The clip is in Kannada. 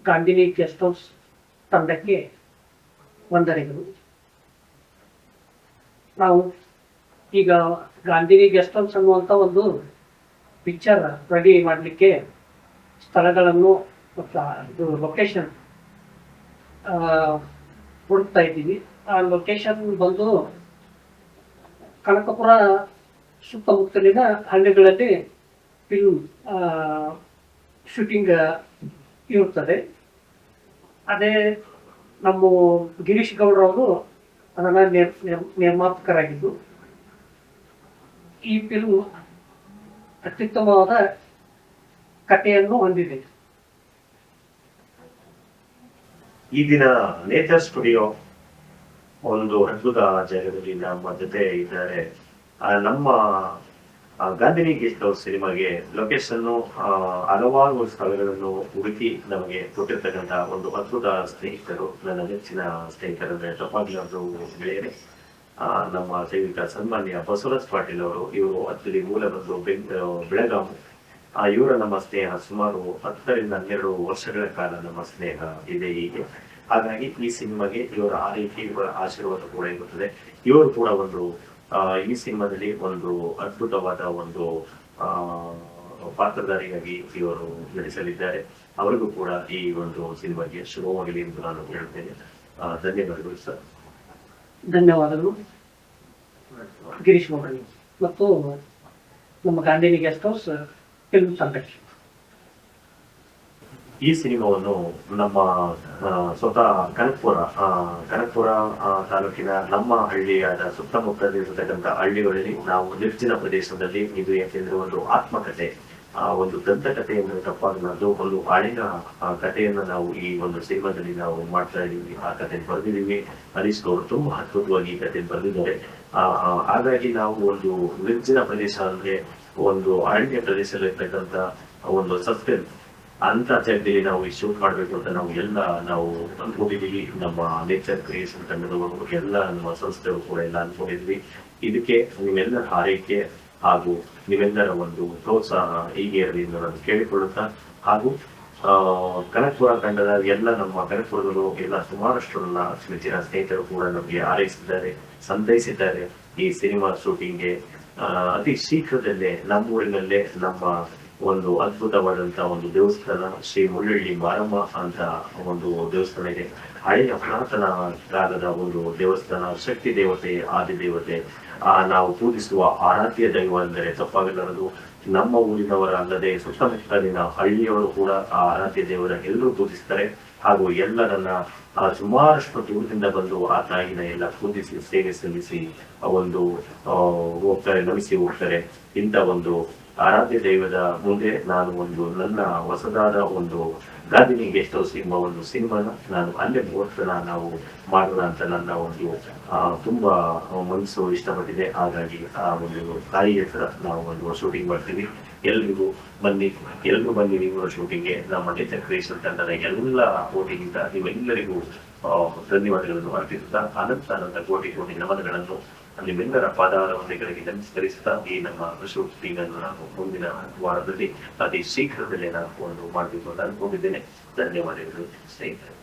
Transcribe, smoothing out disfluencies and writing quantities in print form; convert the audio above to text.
ಗಾಂಧಿನಿ ಗೆಸ್ಟ್ ಹೌಸ್ ತಂಡಕ್ಕೆ ವಂದನೆಗಳು. ನಾವು ಈಗ ಗಾಂಧಿನಿ ಗೆಸ್ಟ್ ಹೌಸ್ ಅನ್ನುವಂಥ ಒಂದು ಪಿಕ್ಚರ್ ರೆಡಿ ಮಾಡಲಿಕ್ಕೆ ಸ್ಥಳಗಳನ್ನು ಇದು ಲೊಕೇಶನ್ ಹುಡುಕ್ತಾ ಇದ್ದೀವಿ. ಆ ಲೊಕೇಶನ್ ಬಂದು ಕನಕಪುರ ಸುತ್ತಮುತ್ತಲಿನ ಹಳ್ಳಿಗಳಲ್ಲಿ ಫಿಲ್ಮ್ ಶೂಟಿಂಗ್ ಇರುತ್ತದೆ. ಅದೇ ನಮ್ಮ ಗಿರೀಶ್ ಗೌಡ್ರವರು ಅದನ್ನು ನಿರ್ಮಾಪಕರಾಗಿದ್ದು, ಈ ಫಿಲ್ಮ್ ಅತ್ಯುತ್ತಮವಾದ ಕಥೆಯನ್ನು ಹೊಂದಿದೆ. ಈ ದಿನ ನೇಚರ್ ಸ್ಟುಡಿಯೋ ಒಂದು ಅದ್ಭುತ ಜಾಗದಲ್ಲಿ ನಮ್ಮ ಜೊತೆ ಇದ್ದಾರೆ. ನಮ್ಮ ಗಾಂಧಿನಿ ಗೆಸ್ಟ್ ಹೌಸ್ ಸಿನಿಮಾಗೆ ಲೊಕೇಶನ್ ಹಲವಾರು ಸ್ಥಳಗಳನ್ನು ಹುಡುಕಿ ನಮಗೆ ಕೊಟ್ಟಿರ್ತಕ್ಕಂಥ ಒಂದು ಅದ್ಭುತ ಸ್ನೇಹಿತರು, ನನ್ನ ನೆಚ್ಚಿನ ಸ್ನೇಹಿತರಂದ್ರೆ ತಪ್ಪಾಗ್ಲಾರ್ದು ಗೆಳೆಯರೇ, ನಮ್ಮ ಜೈವಿಕ ಸನ್ಮಾನ್ಯ ಬಸವರಾಜ್ ಪಾಟೀಲ್ ಅವರು. ಇವರು ಅದ್ರಲ್ಲಿ ಮೂಲ ಬಂದು ಬೆಳಗಾಂ. ಇವರ ನಮ್ಮ ಸ್ನೇಹ ಸುಮಾರು 10 ರಿಂದ 12 ವರ್ಷಗಳ ಕಾಲ ನಮ್ಮ ಸ್ನೇಹ ಇದೆ ಹೀಗೆ. ಹಾಗಾಗಿ ಈ ಸಿನಿಮಾಗೆ ಇವರ ಆರೈಕೆ, ಇವರ ಆಶೀರ್ವಾದ ಕೂಡ ಇರುತ್ತದೆ. ಇವರು ಕೂಡ ಒಂದು ಈ ಸಿನಿಮಾದಲ್ಲಿ ಒಂದು ಅದ್ಭುತವಾದ ಒಂದು ಪಾತ್ರಧಾರಿಯಾಗಿ ಇವರು ನಟಿಸಲಿದ್ದಾರೆ. ಅವರಿಗೂ ಕೂಡ ಈ ಒಂದು ಸಿನಿಮಾಗೆ ಶುಭವಾಗಲಿ ಎಂದು ನಾನು ಹೇಳ್ತೇನೆ. ಧನ್ಯವಾದಗಳು ಸರ್. ಧನ್ಯವಾದಗಳು ಗಿರೀಶ್ ಗೌಡರಿಗೆ ಮತ್ತು ನಮ್ಮ ಗಾಂಧಿನಿ ಗೆಸ್ಟ್ ಹೌಸ್ ಫಿಲ್ಮ್ ತಂಡಕ್ಕೆ. ಈ ಸಿನಿಮಾವನ್ನು ನಮ್ಮ ಸ್ವತಃ ಕನಕಪುರ ತಾಲೂಕಿನ ನಮ್ಮ ಹಳ್ಳಿಯಾದ ಸುತ್ತಮುತ್ತಲಿರತಕ್ಕಂಥ ಹಳ್ಳಿಗಳಲ್ಲಿ ನಾವು ನಿರ್ಜನ ಪ್ರದೇಶದಲ್ಲಿ, ಇದು ಯಾಕೆಂದ್ರೆ ಒಂದು ಆತ್ಮಕಥೆ, ಒಂದು ದಂತಕಥೆಯನ್ನು ತಪ್ಪಾಗಲಾರ್ದು ಒಂದು ಹಳೆಯ ಕಥೆಯನ್ನು ನಾವು ಈ ಒಂದು ಸಿನಿಮಾದಲ್ಲಿ ನಾವು ಮಾಡ್ತಾ ಇದೀವಿ. ಆ ಕಥೆ ಬರೆದಿದ್ದೀವಿ. ಹರೀಶ್ ಅವರು ತುಂಬಾ ಅದ್ಭುತವಾಗಿ ಈ ಕಥೆ ಬರೆದಿದ್ದಾರೆ. ಹಾಗಾಗಿ ನಾವು ಒಂದು ನಿರ್ಜನ ಪ್ರದೇಶ ಅಂದ್ರೆ ಒಂದು ಅರಣ್ಯ ಪ್ರದೇಶದಲ್ಲಿರ್ತಕ್ಕಂಥ ಒಂದು ಸಸ್ಪೆನ್ಸ್ ಅಂತ ಜಾಗದಲ್ಲಿ ನಾವು ಈ ಶೂಟ್ ಮಾಡ್ಬೇಕು ಅಂತ ನಾವು ಅನ್ಕೊಂಡಿದೀವಿ. ನಮ್ಮ ನೇಚರ್ ಕ್ರಿಯೇಷನ್ ತಂಡದವರು ಎಲ್ಲ ನಮ್ಮ ಸಂಸ್ಥೆಗಳು ಕೂಡ ಎಲ್ಲ ಅನ್ಕೊಂಡಿದ್ವಿ. ಇದಕ್ಕೆ ನಿಮ್ಮೆಲ್ಲರ ಹಾರೈಕೆ ಹಾಗೂ ನೀವೆಲ್ಲರ ಒಂದು ಪ್ರೋತ್ಸಾಹ ಹೀಗೆ ಇರಲಿ ಎಂದು ನಾನು ಕೇಳಿಕೊಳ್ಳುತ್ತಾ, ಹಾಗೂ ಕನಕಪುರ ತಂಡದ ಎಲ್ಲ ನಮ್ಮ ಕನಕಪುರದವರು ಎಲ್ಲ ಸುಮಾರಷ್ಟು ನನ್ನ ನೆಚ್ಚಿನ ಸ್ನೇಹಿತರು ಕೂಡ ನಮಗೆ ಹಾರೈಸಿದ್ದಾರೆ, ಸಂತೈಸಿದ್ದಾರೆ. ಈ ಸಿನಿಮಾ ಶೂಟಿಂಗ್ಗೆ ಅತಿ ಶೀಘ್ರದಲ್ಲೇ ನಮ್ಮೂರಿನಲ್ಲೇ ನಮ್ಮ ಒಂದು ಅದ್ಭುತವಾದಂತ ಒಂದು ದೇವಸ್ಥಾನ, ಶ್ರೀ ಮುಳ್ಳಳ್ಳಿ ಮಾರಮ್ಮ ಅಂತ ಒಂದು ದೇವಸ್ಥಾನ ಇದೆ. ಹಳೆಯ ಪುರಾತನ ಕಾಲದ ಒಂದು ದೇವಸ್ಥಾನ, ಶಕ್ತಿ ದೇವತೆ, ಆದಿದೇವತೆ, ನಾವು ಪೂಜಿಸುವ ಆರಾಧ್ಯ ದೈವ ಅಂದರೆ ತಪ್ಪಾಗಲಾರದು. ನಮ್ಮ ಊರಿನವರ ಅಲ್ಲದೆ ಸುತ್ತಮುತ್ತಲಿನ ಹಳ್ಳಿಯವರು ಕೂಡ ಆ ಆರಾಧ್ಯ ದೇವರ ಎಲ್ಲರೂ ಪೂಜಿಸ್ತಾರೆ. ಹಾಗೂ ಎಲ್ಲರನ್ನ ಸುಮಾರಷ್ಟು ದೂರದಿಂದ ಬಂದು ಆ ತಾಯಿನ ಎಲ್ಲ ಪೂಜಿಸಿ ಸೇವೆ ಸಲ್ಲಿಸಿ ಒಂದು ಹೋಗ್ತಾರೆ, ನಮಿಸಿ ಹೋಗ್ತಾರೆ. ಇಂಥ ಒಂದು ಆರಾಧ್ಯ ದೈವದ ಮುಂದೆ ನಾನು ಒಂದು ನನ್ನ ಹೊಸದಾದ ಒಂದು ಗಾಂಧಿನಿ ಗೆಸ್ಟ್ ಹೌಸ್ ಎಂಬ ಒಂದು ಸಿನಿಮಾನ ನಾನು ಅಲ್ಲೇ ಮುಹೂರ್ತನ ನಾವು ಮಾಡೋಣ ಅಂತ ನನ್ನ ಒಂದು ತುಂಬಾ ಮನಸ್ಸು ಇಷ್ಟಪಟ್ಟಿದೆ. ಹಾಗಾಗಿ ಆ ಒಂದು ತಾಯಿ ಹತ್ರ ನಾವು ಒಂದು ಶೂಟಿಂಗ್ ಮಾಡ್ತೀವಿ. ಎಲ್ರಿಗೂ ಬನ್ನಿ ನೀವು ಶೂಟಿಂಗ್ಗೆ. ನಮ್ಮ ನೇಚರ್ ಕ್ರಿಯೇಷನ್ ತಂಡದ ಎಲ್ಲ ಓಟಿಗಿಂತ ನೀವೆಲ್ಲರಿಗೂ ಧನ್ಯವಾದಗಳನ್ನು ಅರ್ಪಿಸುತ್ತಾ, ಅನಂತ ಕೋಟಿ ನಮನಗಳನ್ನು ನಿಮ್ಮೆಲ್ಲರ ಪಾದಾರವಂದೆಗಳಿಗೆ ನಮಸ್ಕರಿಸುತ್ತಾ ಈ ನಮ್ಮ ಶೂಟಿಂಗ್ ಅನ್ನು ನಾನು ಮುಂದಿನ ವಾರದಲ್ಲಿ ಅತಿ ಶೀಘ್ರದಲ್ಲೇ ನಾನು ಮಾಡಬೇಕು ಅಂತ ಅನ್ಕೊಂಡಿದ್ದೇನೆ. ಧನ್ಯವಾದಗಳು ಸ್ನೇಹಿತರೆ.